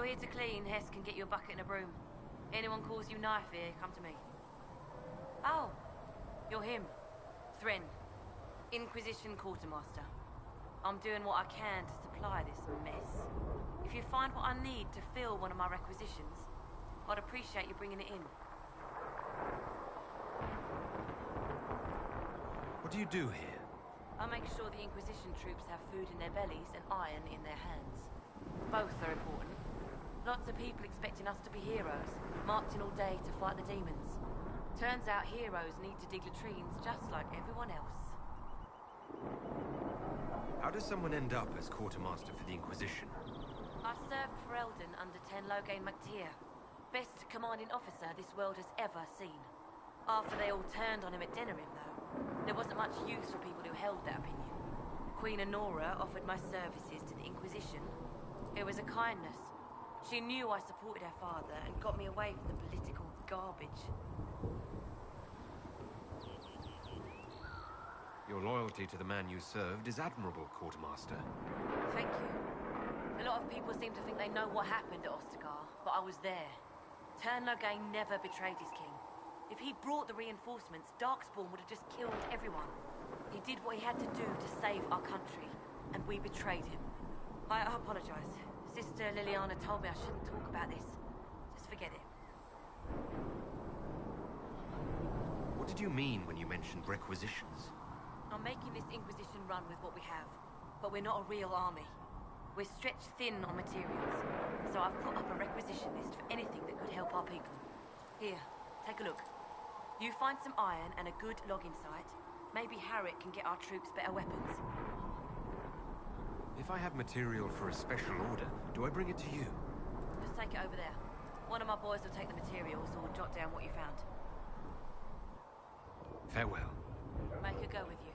here to clean, Hess can get you a bucket and a broom. Anyone calls you knife here, come to me. Oh, you're him. Thren. Inquisition quartermaster. I'm doing what I can to supply this mess. If you find what I need to fill one of my requisitions, I'd appreciate you bringing it in. What do you do here? I make sure the Inquisition troops have food in their bellies and iron in their hands. Both are important. Lots of people expecting us to be heroes, marching all day to fight the demons. Turns out heroes need to dig latrines just like everyone else. How does someone end up as quartermaster for the Inquisition? I served for Eldon under Ten Loghain MacTier. Best commanding officer this world has ever seen. After they all turned on him at Denerim, though, there wasn't much use for people who held that opinion. Queen Honora offered my services to the Inquisition. It was a kindness. She knew I supported her father and got me away from the political garbage. Your loyalty to the man you served is admirable, Quartermaster. Thank you. A lot of people seem to think they know what happened at Ostagar, but I was there. Ten Loghain never betrayed his king. If he'd brought the reinforcements, Darkspawn would have just killed everyone. He did what he had to do to save our country, and we betrayed him. I apologize. Sister Liliana told me I shouldn't talk about this. Just forget it. What did you mean when you mentioned requisitions? I'm making this Inquisition run with what we have, but we're not a real army. We're stretched thin on materials, so I've put up a requisition list for anything that could help our people. Here, take a look. You find some iron and a good logging site, maybe Harriet can get our troops better weapons. If I have material for a special order, do I bring it to you? Just take it over there. One of my boys will take the materials or jot down what you found. Farewell. Make her go with you.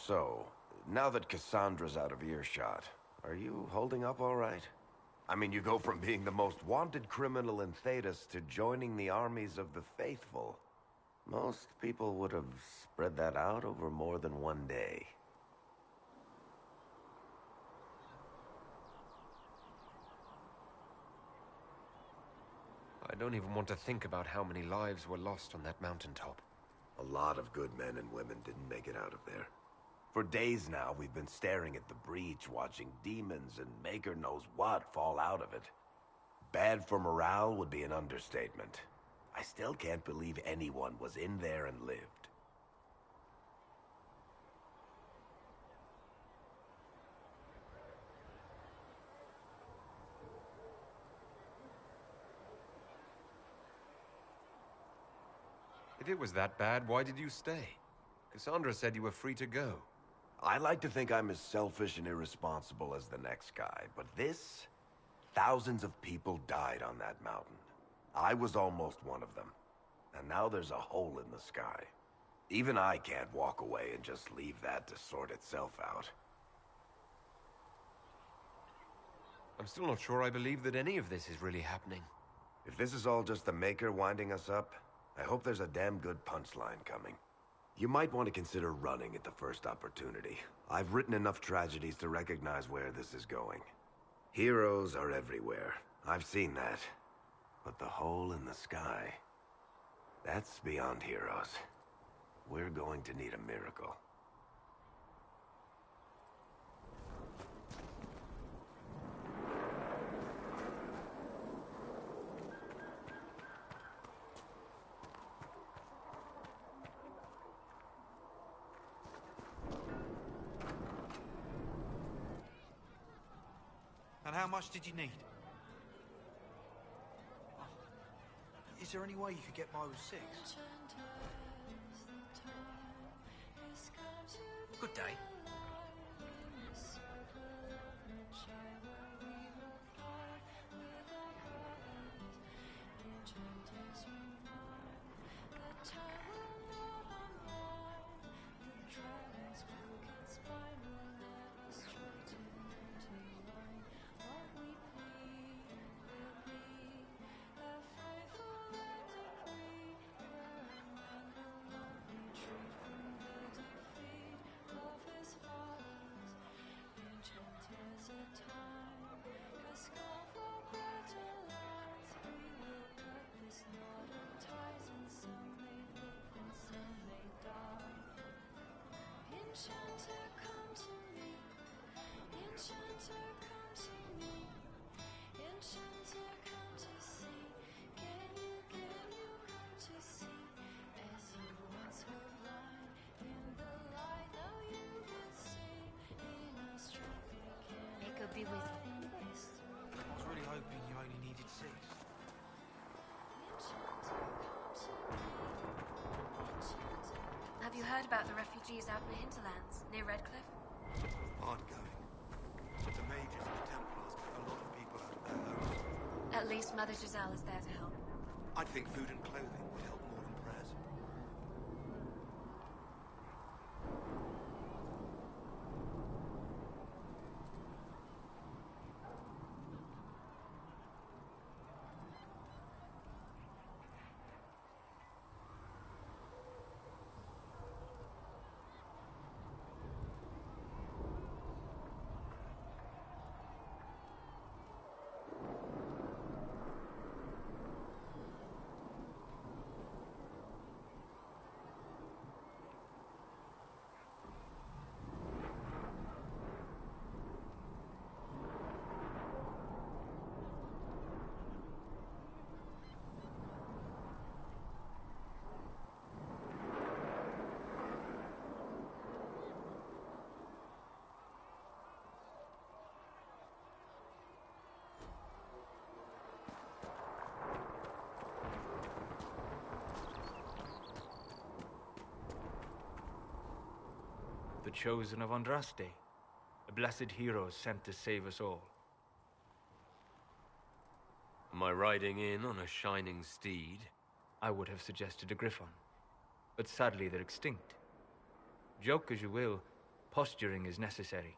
So, now that Cassandra's out of earshot, are you holding up all right? I mean, you go from being the most wanted criminal in Thedas to joining the armies of the faithful. Most people would have spread that out over more than one day. I don't even want to think about how many lives were lost on that mountaintop. A lot of good men and women didn't make it out of there. For days now, we've been staring at the breach, watching demons and maker knows what fall out of it. Bad for morale would be an understatement. I still can't believe anyone was in there and lived. If it was that bad, why did you stay? Cassandra said you were free to go. I like to think I'm as selfish and irresponsible as the next guy, but this... Thousands of people died on that mountain. I was almost one of them. And now there's a hole in the sky. Even I can't walk away and just leave that to sort itself out. I'm still not sure I believe that any of this is really happening. If this is all just the Maker winding us up, I hope there's a damn good punchline coming. You might want to consider running at the first opportunity. I've written enough tragedies to recognize where this is going. Heroes are everywhere. I've seen that. But the hole in the sky, that's beyond heroes. We're going to need a miracle. And how much did you need? Is there any way you could get by with 6? Good day. Be with you. I was really hoping you only needed 6. Have you heard about the refugees out in the hinterlands, near Redcliffe? Hard going. The Mages and the Templars put a lot of people out of their homes. At least Mother Giselle is there to help. I'd think food and clothing would help more than prayers. The chosen of Andraste, a blessed hero sent to save us all. Am I riding in on a shining steed? I would have suggested a griffon, but sadly they're extinct. Joke as you will, posturing is necessary.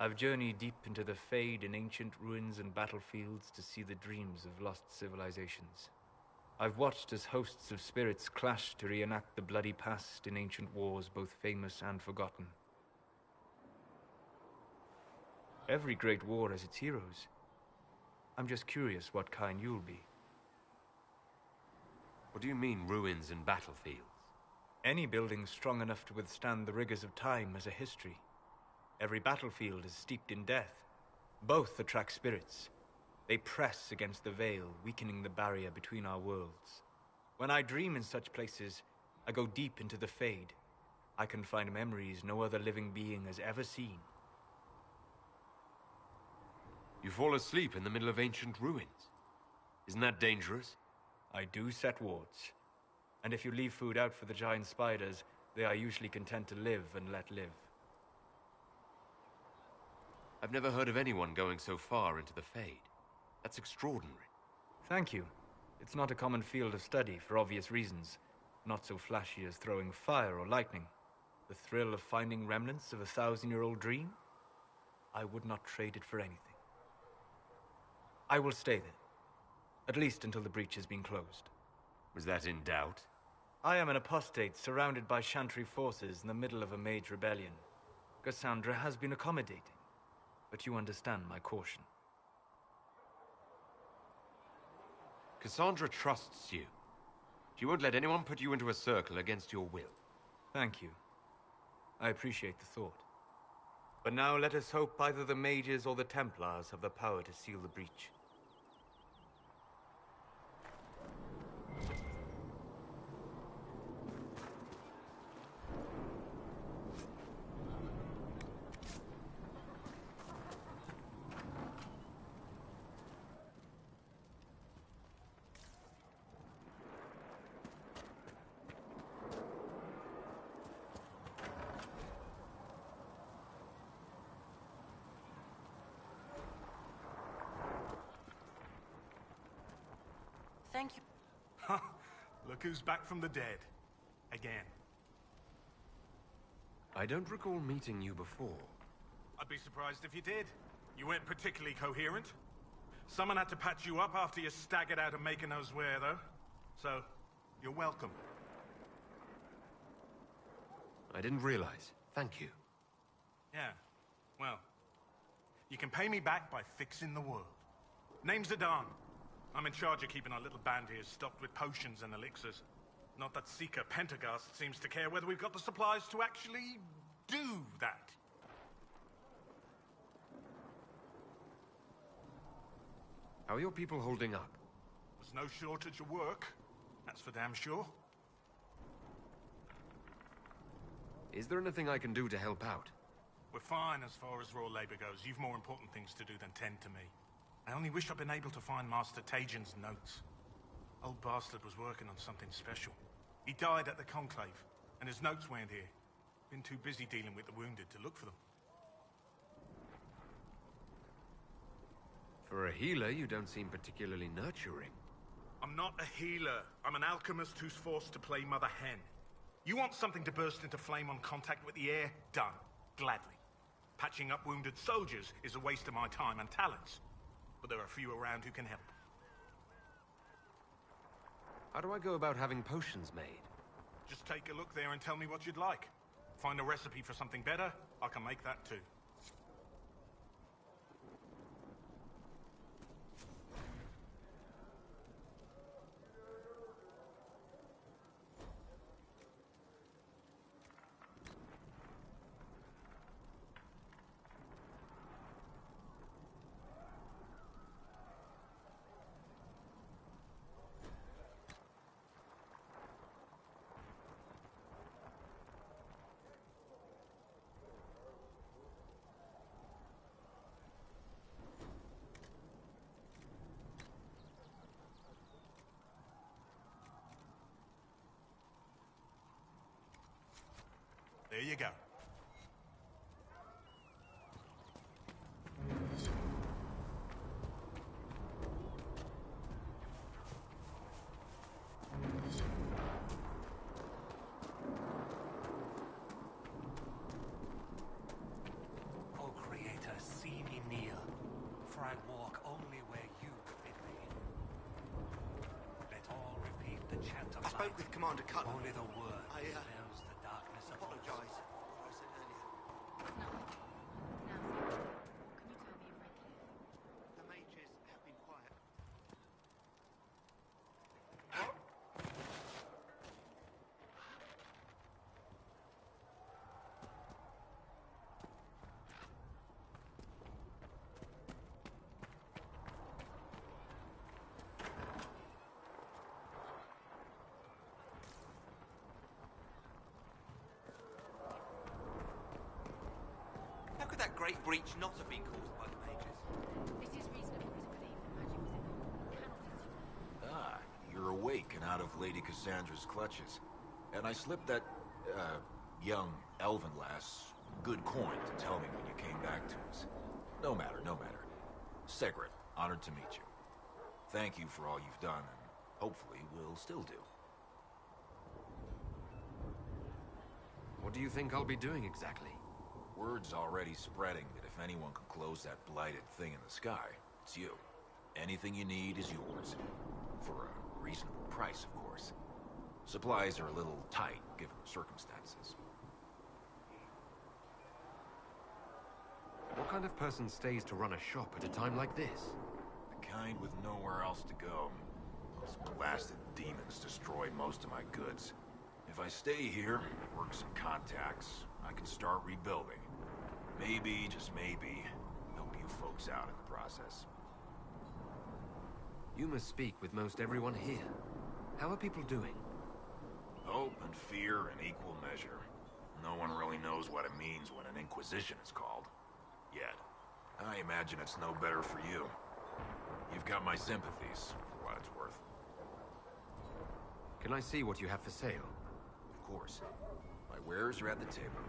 I've journeyed deep into the Fade in ancient ruins and battlefields to see the dreams of lost civilizations. I've watched as hosts of spirits clash to reenact the bloody past in ancient wars both famous and forgotten. Every great war has its heroes. I'm just curious what kind you'll be. What do you mean, ruins and battlefields? Any building strong enough to withstand the rigors of time has a history. Every battlefield is steeped in death. Both attract spirits. They press against the veil, weakening the barrier between our worlds. When I dream in such places, I go deep into the Fade. I can find memories no other living being has ever seen. You fall asleep in the middle of ancient ruins. Isn't that dangerous? I do set wards. And if you leave food out for the giant spiders, they are usually content to live and let live. I've never heard of anyone going so far into the Fade. That's extraordinary. Thank you. It's not a common field of study for obvious reasons. Not so flashy as throwing fire or lightning. The thrill of finding remnants of a 1,000-year-old dream? I would not trade it for anything. I will stay there. At least until the breach has been closed. Was that in doubt? I am an apostate surrounded by Chantry forces in the middle of a mage rebellion. Cassandra has been accommodating, but you understand my caution. Cassandra trusts you. She won't let anyone put you into a circle against your will. Thank you. I appreciate the thought. But now let us hope either the mages or the Templars have the power to seal the breach. Thank you. Look who's back from the dead. Again. I don't recall meeting you before. I'd be surprised if you did. You weren't particularly coherent. Someone had to patch you up after you staggered out of making knows where, though. So, you're welcome. I didn't realize. Thank you. Yeah, well, you can pay me back by fixing the world. Name's Adan. I'm in charge of keeping our little band here stocked with potions and elixirs. Not that Seeker Pentagast seems to care whether we've got the supplies to actually do that. How are your people holding up? There's no shortage of work. That's for damn sure. Is there anything I can do to help out? We're fine as far as raw labor goes. You've more important things to do than tend to me. I only wish I'd been able to find Master Tajin's notes. Old bastard was working on something special. He died at the Conclave, and his notes weren't here. Been too busy dealing with the wounded to look for them. For a healer, you don't seem particularly nurturing. I'm not a healer. I'm an alchemist who's forced to play Mother Hen. You want something to burst into flame on contact with the air? Done. Gladly. Patching up wounded soldiers is a waste of my time and talents. But there are a few around who can help. How do I go about having potions made? Just take a look there and tell me what you'd like. Find a recipe for something better, I can make that too. There you go. O Creator, see me kneel, for I walk only where you bid me. Let all repeat the chant of I spoke with Commander Cutler. Only the word I, dispels the darkness of apologize for what I said earlier. Now, what can you tell me of Redcliffe? The mages have been quiet. How could that great breach not have been caused by the mages? It is reasonable to believe that magic was involved. Cannot assume. Ah, you're awake and out of Lady Cassandra's clutches. And I slipped that, young elven lass good coin to tell me when you came back to us. No matter, no matter. Segret, honored to meet you. Thank you for all you've done, and hopefully will still do. What do you think I'll be doing exactly? Word's already spreading that if anyone can close that blighted thing in the sky, it's you. Anything you need is yours. For a reasonable price, of course. course. Supplies are a little tight, given the circumstances. What kind of person stays to run a shop at a time like this? The kind with nowhere else to go. Those blasted demons destroy most of my goods. If I stay here, work some contacts, I can start rebuilding. Maybe, just maybe, help you folks out in the process. You must speak with most everyone here. How are people doing? Hope and fear in equal measure. No one really knows what it means when an Inquisition is called. Yet. I imagine it's no better for you. You've got my sympathies, for what it's worth. Can I see what you have for sale? Of course. My wares are at the table.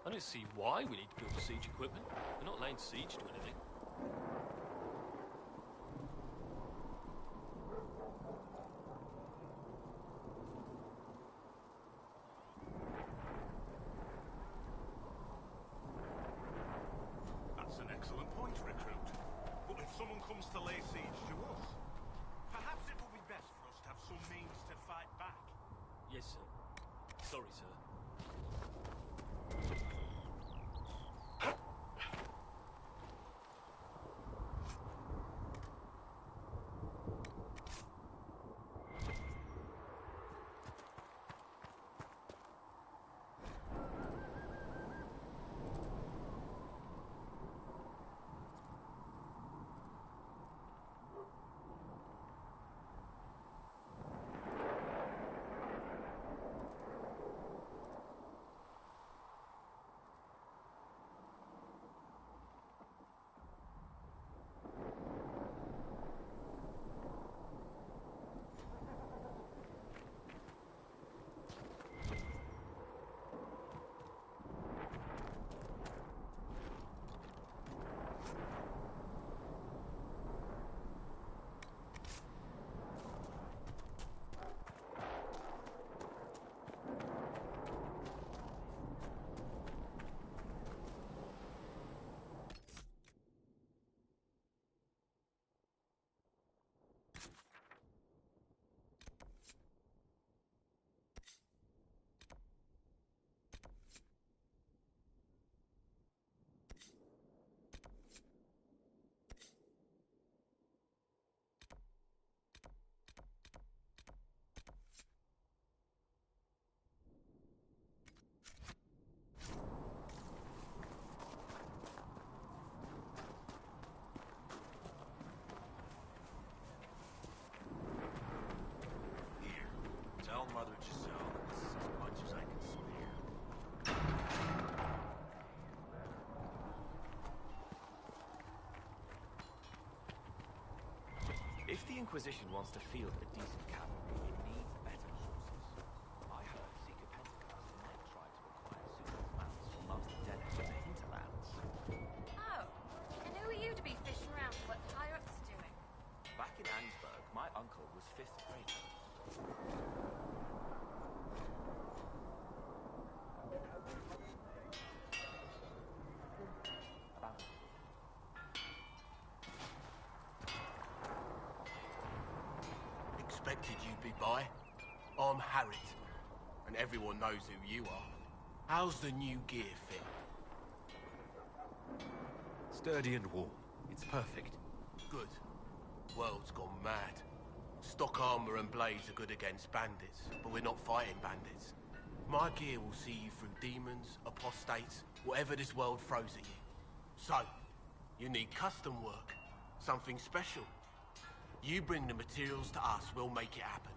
I don't see why we need to build siege equipment. We're not laying siege to anything. That's an excellent point, recruit. But if someone comes to lay siege to us, perhaps it will be best for us to have some means to fight back. Yes, sir. Sorry, sir. Inquisition wants to field a decent cavalry, it needs better horses. I heard Seeker Pentecost might try to acquire suitable mounts from Master Dennis in the hinterlands. Oh, and who are you to be fishing around for what the higher-ups are doing? Back in Ansburg, my uncle was 5th grader. Expected you'd be by. I'm Harriet, and everyone knows who you are. How's the new gear fit? Sturdy and warm. It's perfect. Good. World's gone mad. Stock armor and blades are good against bandits, but we're not fighting bandits. My gear will see you through demons, apostates, whatever this world throws at you. So, you need custom work. Something special. You bring the materials to us, we'll make it happen.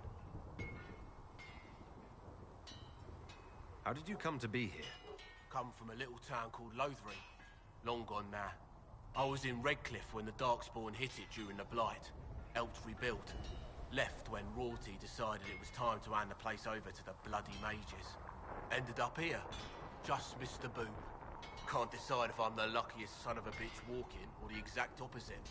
How did you come to be here? Come from a little town called Lothering. Long gone now. I was in Redcliffe when the Darkspawn hit it during the Blight. Helped rebuild. Left when Royalty decided it was time to hand the place over to the bloody mages. Ended up here. Just missed the boom. Can't decide if I'm the luckiest son of a bitch walking or the exact opposite.